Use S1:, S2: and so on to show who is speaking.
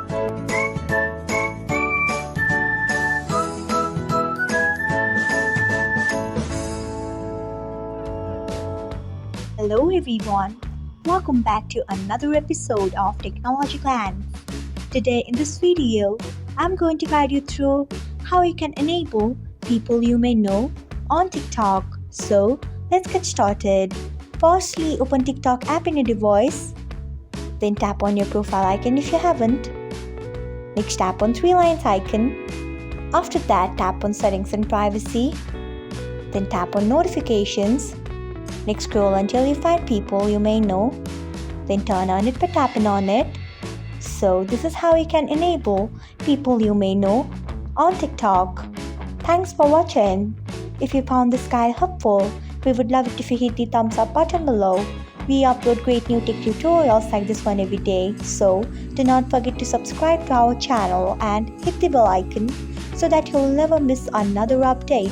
S1: Hello everyone, welcome back to another episode of Technologyglance. Today in this video, I'm going to guide you through how you can enable people you may know on TikTok. So let's get started. Firstly, open TikTok app in your device, then tap on your profile icon if you haven't. Next, tap on three lines icon. After that, tap on settings and privacy, then tap on notifications. Next, scroll until you find people you may know, then turn on it by tapping on it. So this is how you can enable people you may know on TikTok. Thanks for watching. If you found this guide helpful, we would love it if you hit the thumbs up button below. We upload great new tech tutorials like this one every day, so do not forget to subscribe to our channel and hit the bell icon so that you'll never miss another update.